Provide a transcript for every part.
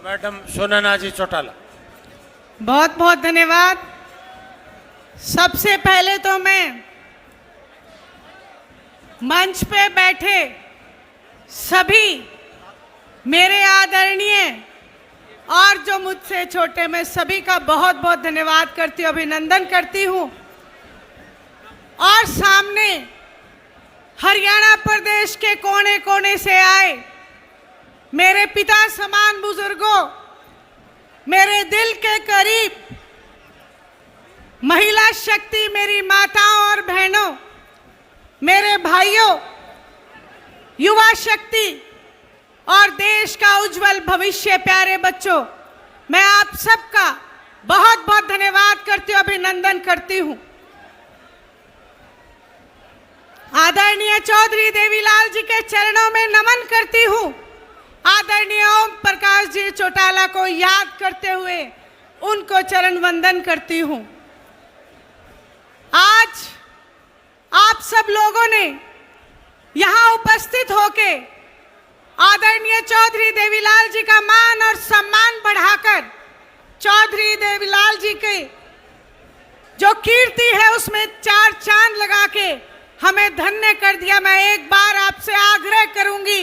Madam सोनानाजी Chautala. बहुत बहुत धन्यवाद। सबसे पहले तो मैं मंच पे बैठे सभी मेरे आदरणीय और जो मुझसे छोटे, मैं सभी का बहुत बहुत धन्यवाद करती हूँ, अभिनंदन करती हूँ। और सामने हरियाणा प्रदेश के कोने कोने से आए मेरे पिता समान बुजुर्गों, मेरे दिल के करीब महिला शक्ति, मेरी माताओं और बहनों, मेरे भाइयों, युवा शक्ति और देश का उज्जवल भविष्य, प्यारे बच्चों, मैं आप सबका बहुत बहुत धन्यवाद करती हूँ, अभिनंदन करती हूँ। आदरणीय चौधरी देवीलाल जी के चरणों में नमन करती हूँ। आदरणीय ओम प्रकाश जी चौटाला को याद करते हुए उनको चरण वंदन करती हूँ। आज आप सब लोगों ने यहाँ उपस्थित होके आदरणीय चौधरी देवीलाल जी का मान और सम्मान बढ़ाकर चौधरी देवीलाल जी के जो कीर्ति है उसमें 4 चांद लगा के हमें धन्य कर दिया। मैं एक बार आपसे आग्रह करूंगी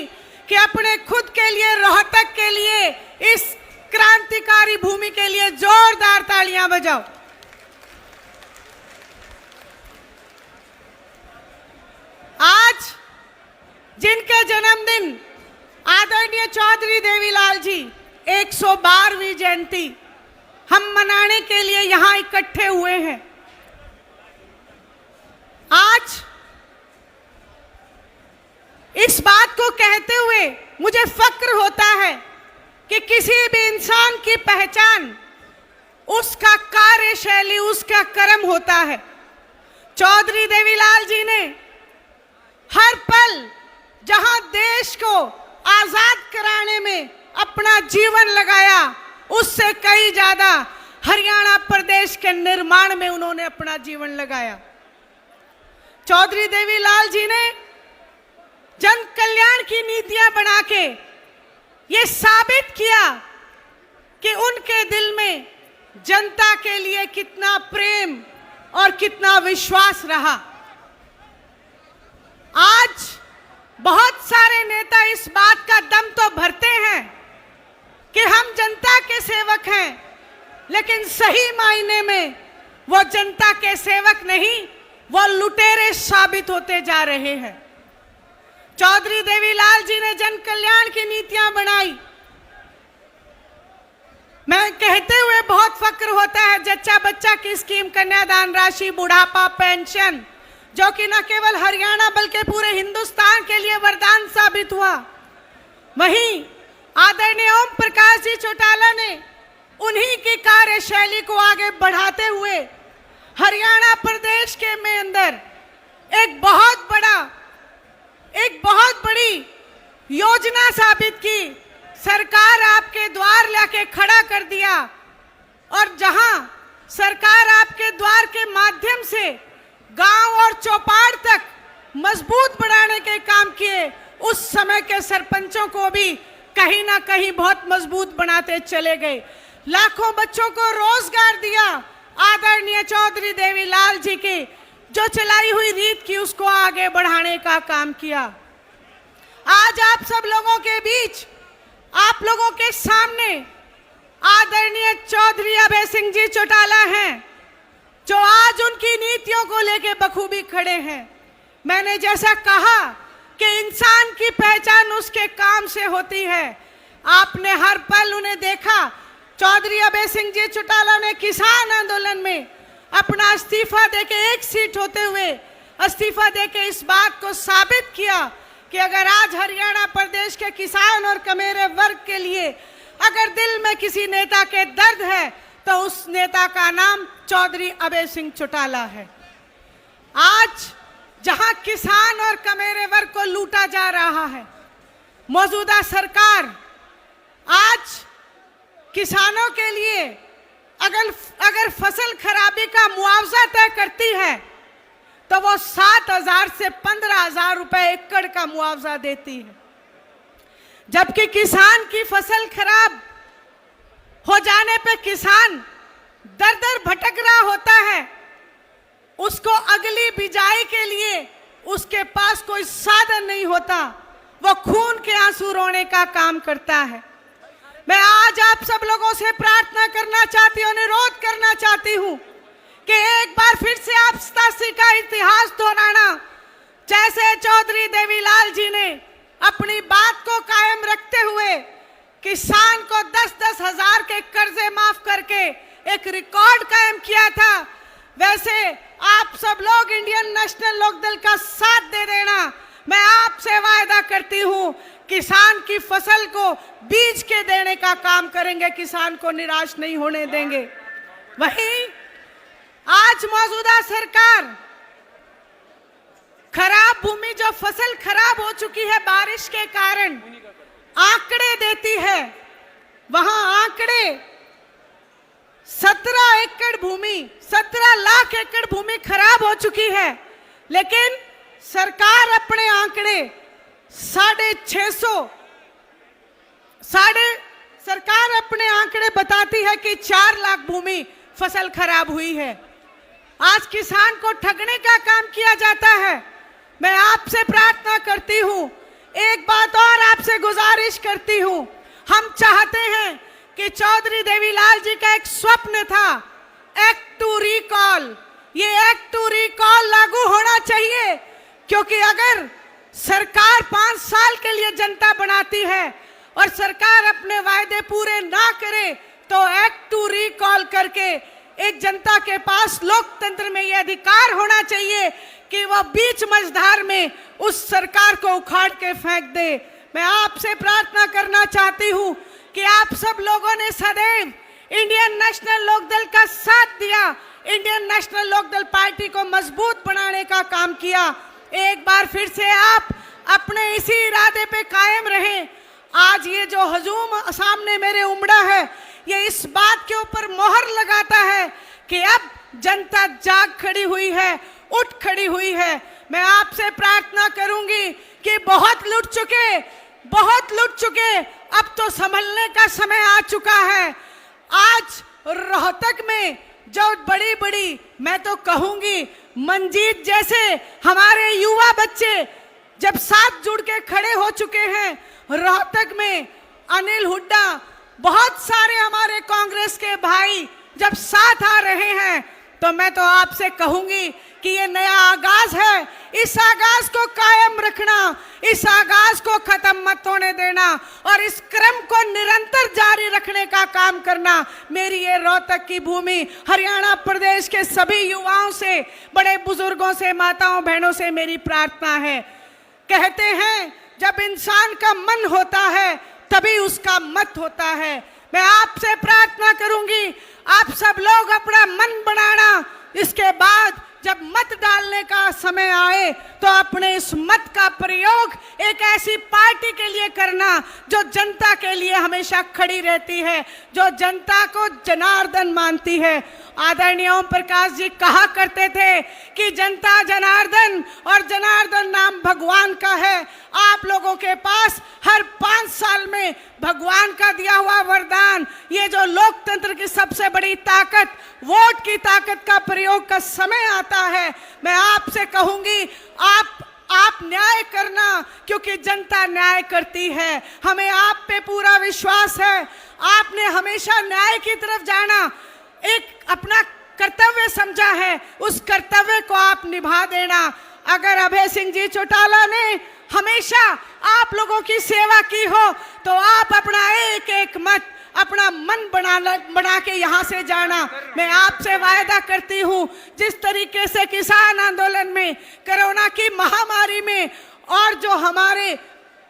कि अपने खुद के लिए, रोहतक के लिए, इस क्रांतिकारी भूमि के लिए जोरदार तालियां बजाओ। आज जिनके जन्मदिन आदरणीय चौधरी देवीलाल जी 112वीं जयंती हम मनाने के लिए यहां इकट्ठे हुए हैं। आज इस बात को कहते हुए मुझे फक्र होता है कि किसी भी इंसान की पहचान उसका कार्यशैली, उसका कर्म होता है। चौधरी देवीलाल जी ने हर पल जहां देश को आजाद कराने में अपना जीवन लगाया, उससे कई ज्यादा हरियाणा प्रदेश के निर्माण में उन्होंने अपना जीवन लगाया। चौधरी देवीलाल जी ने जन कल्याण की नीतियां बना के ये साबित किया कि उनके दिल में जनता के लिए कितना प्रेम और कितना विश्वास रहा। आज बहुत सारे नेता इस बात का दम तो भरते हैं कि हम जनता के सेवक हैं, लेकिन सही मायने में वो जनता के सेवक नहीं, वो लुटेरे साबित होते जा रहे हैं। चौधरी देवीलाल जी ने जन कल्याण की नीतियां बनाई। मैं कहते हुए बहुत फक्र होता है, जच्चा बच्चा की स्कीम, कन्यादान राशि, बुढ़ापा पेंशन, जो कि न केवल हरियाणा बल्कि पूरे हिंदुस्तान के लिए वरदान साबित हुआ। वहीं आदरणीय ओम प्रकाश जी चौटाला ने उन्हीं की कार्यशैली को आगे बढ़ाते हुए हरियाणा प्रदेश के में अंदर एक बहुत बड़ी योजना साबित की। सरकार आपके द्वार लाके खड़ा कर दिया, और जहां सरकार आपके द्वार के माध्यम से गांव और चौपाड़ तक मजबूत बनाने के काम किए, उस समय के सरपंचों को भी कहीं ना कहीं बहुत मजबूत बनाते चले गए। लाखों बच्चों को रोजगार दिया। आदरणीय चौधरी देवीलाल जी की जो चलाई हुई रीत की, उसको आगे बढ़ाने का काम किया। आज आप सब लोगों के बीच, आप लोगों के सामने आदरणीय चौधरी अभय सिंह जी चौटाला हैं, जो आज उनकी नीतियों को लेकर बखूबी खड़े हैं। मैंने जैसा कहा कि इंसान की पहचान उसके काम से होती है। आपने हर पल उन्हें देखा। चौधरी अभय सिंह जी चौटाला ने किसान आंदोलन में अपना इस्तीफा देके, 1 सीट होते हुए इस्तीफा देके इस बात को साबित किया कि अगर आज हरियाणा प्रदेश के किसान और कमेरे वर्ग के लिए अगर दिल में किसी नेता के दर्द है, तो उस नेता का नाम चौधरी अभय सिंह चौटाला है। आज जहां किसान और कमेरे वर्ग को लूटा जा रहा है, मौजूदा सरकार आज किसानों के लिए अगर फसल खराबी का मुआवजा तय करती है, तो वो 7,000 से 15,000 रुपए एकड़ का मुआवजा देती है। जबकि किसान की फसल खराब हो जाने पे किसान दर दर भटक रहा होता है, उसको अगली बिजाई के लिए उसके पास कोई साधन नहीं होता, वो खून के आंसू रोने का काम करता है। मैं आज आप सब लोगों से प्रार्थना करना चाहती हूँ, अनुरोध करना चाहती हूँ कि एक बार फिर से आप 87 का इतिहास दोहराना। जैसे चौधरी देवीलाल जी ने अपनी बात को कायम रखते हुए किसान को 10-10 हजार के कर्जे माफ करके एक रिकॉर्ड कायम किया था, वैसे आप सब लोग इंडियन नेशनल लोकदल का साथ दे देना। मैं आपसे वायदा करती हूं, किसान की फसल को बीज के देने का काम करेंगे, किसान को निराश नहीं होने देंगे। वहीं आज मौजूदा सरकार खराब भूमि, जो फसल खराब हो चुकी है बारिश के कारण, आंकड़े देती है। वहां आंकड़े 17 एकड़ भूमि, 17 लाख एकड़ भूमि खराब हो चुकी है, लेकिन सरकार अपने आंकड़े 650, सरकार अपने आंकड़े बताती है कि 4 लाख भूमि फसल खराब हुई है। आज किसान को ठगने का काम किया जाता है। मैं आपसे प्रार्थना करती हूं, एक बात और आपसे गुजारिश करती हूं, हम चाहते हैं कि चौधरी देवीलाल जी का एक स्वप्न था, एक्ट टू रिकॉल। ये एक्ट टू रिकॉल लागू होना चाहिए, क्योंकि अगर सरकार 5 साल के लिए जनता बनाती है और सरकार अपने वायदे पूरे ना करे, तो एक्ट टू रिकॉल करके एक जनता के पास लोकतंत्र में यह अधिकार होना चाहिए कि वह बीच मझधार में उस सरकार को उखाड़ के फेंक दे। मैं आपसे प्रार्थना करना चाहती हूं कि आप सब लोगों ने सदैव इंडियन नेशनल लोकदल का साथ दिया, इंडियन नेशनल लोकदल पार्टी को मजबूत बनाने का काम किया। एक बार फिर से आप अपने इसी इरादे पे कायम रहें। आज ये जो हजूम सामने मेरे उमड़ा है, ये इस बात के ऊपर मोहर लगाता है कि अब जनता जाग खड़ी हुई है, उठ खड़ी हुई है। मैं आपसे प्रार्थना करूंगी कि बहुत लुट चुके, अब तो संभलने का समय आ चुका है। आज रोहतक में जो बड़ी बड़ी, मैं तो कहूंगी मंजीत जैसे हमारे युवा बच्चे जब साथ जुड़ के खड़े हो चुके हैं, रोहतक में अनिल हुड्डा, बहुत सारे हमारे कांग्रेस के भाई जब साथ आ रहे हैं, तो मैं तो आपसे कहूंगी कि ये नया आगाज है, इस आगाज को कायम रखना, इस आगाज को खत्म मत होने देना और इस क्रम को निरंतर जारी रखने का काम करना। मेरी ये रोहतक की भूमि, हरियाणा प्रदेश के सभी युवाओं से, बड़े बुजुर्गों से, माताओं बहनों से मेरी प्रार्थना है। कहते हैं जब इंसान का मन होता है तभी उसका मत होता है। मैं आपसे प्रार्थना करूंगी, आप सब लोग अपना मन बनाना, इसके बाद जब मत डालने का समय आए तो अपने इस मत का प्रयोग एक ऐसी पार्टी के लिए करना जो जनता के लिए हमेशा खड़ी रहती है, जो जनता को जनार्दन मानती है। आदरणीय ओम प्रकाश जी कहा करते थे कि जनता जनार्दन और जनार्दन नाम भगवान का है। आप लोगों के पास हर 5 साल में भगवान का दिया हुआ वरदान, ये जो लोकतंत्र की सबसे बड़ी ताकत, वोट की ताकत का प्रयोग का समय आता है। मैं आपसे कहूंगी, आप न्याय करना, क्योंकि जनता न्याय करती है। हमें आप पे पूरा विश्वास है। आपने हमेशा न्याय की तरफ जाना एक अपना कर्तव्य समझा है, उस कर्तव्य को आप निभा देना। अगर अभय सिंह जी चौटाला ने हमेशा आप लोगों की सेवा की हो, तो आप अपना एक एक मत, अपना मन बना के यहाँ से जाना। मैं आपसे वायदा करती हूँ, जिस तरीके से किसान आंदोलन में, कोरोना की महामारी में, और जो हमारे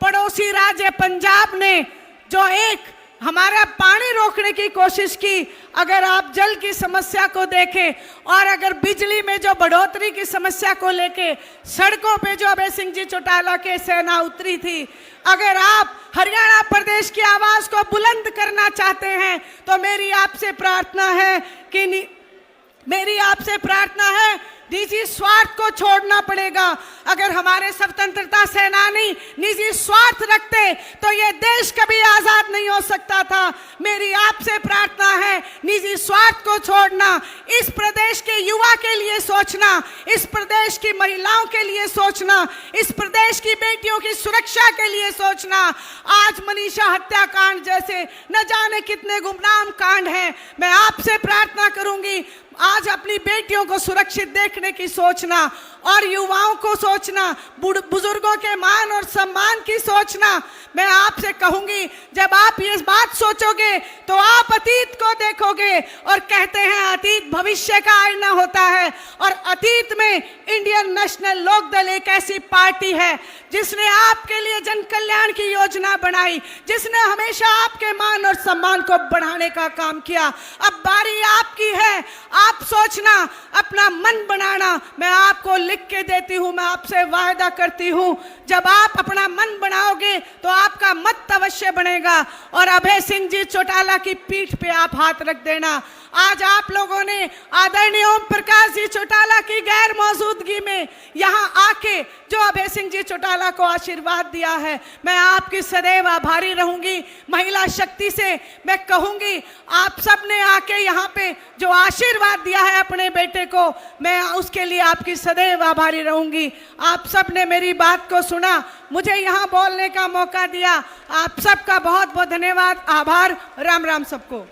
पड़ोसी राज्य पंजाब ने जो एक हमारा पानी रोकने की कोशिश की, अगर आप जल की समस्या को देखें और अगर बिजली में जो बढ़ोतरी की समस्या को लेके सड़कों पे जो अभय सिंह जी चौटाला के सेना उतरी थी, अगर आप हरियाणा प्रदेश की आवाज को बुलंद करना चाहते हैं, तो मेरी आपसे प्रार्थना है, निजी स्वार्थ को छोड़ना पड़ेगा। अगर हमारे स्वतंत्रता सेनानी निजी स्वार्थ रखते तो ये देश कभी आजाद नहीं हो सकता था। मेरी आपसे प्रार्थना है, निजी स्वार्थ को छोड़ना, इस प्रदेश के युवा के लिए सोचना, इस प्रदेश की महिलाओं के लिए सोचना, इस प्रदेश की बेटियों की सुरक्षा के लिए सोचना। आज मनीषा हत्याकांड जैसे न जाने कितने गुमनाम कांड हैं। मैं आपसे प्रार्थना करूंगी, आज अपनी बेटियों को सुरक्षित देखने की सोचना और युवाओं को सोचना, बुजुर्गों के मान और सम्मान की सोचना। मैं आपसे कहूंगी, जब आप ये बात सोचोगे तो आप अतीत को देखोगे, और कहते हैं अतीत भविष्य का आईना होता है। और अतीत में इंडियन नेशनल लोकदल एक ऐसी पार्टी है जिसने आपके लिए जन कल्याण की योजना बनाई, जिसने हमेशा आपके मान और सम्मान को बढ़ाने का काम किया। अब बारी आपकी है, आप सोचना, अपना मन बनाना। मैं आपको लिख के देती हूं, मैं आपसे वायदा करती हूं, जब आप अपना मन बनाओगे तो आपका मत अवश्य बनेगा। और अभय सिंह जी चौटाला की पीठ पे आप हाथ रख देना। आज आप लोगों ने आदरणीय ओम प्रकाश जी चौटाला की गैर मौजूदगी में यहां आके जो अभय सिंह जी चौटाला को आशीर्वाद दिया है, मैं आपकी सदैव आभारी रहूंगी। महिला शक्ति से मैं कहूंगी, आप सब ने आके यहाँ पे जो आशीर्वाद दिया है अपने बेटे को, मैं उसके लिए आपकी सदैव आभारी रहूंगी। आप सब ने मेरी बात को सुना, मुझे यहाँ बोलने का मौका दिया। आप सबका बहुत बहुत धन्यवाद, आभार। राम राम सबको।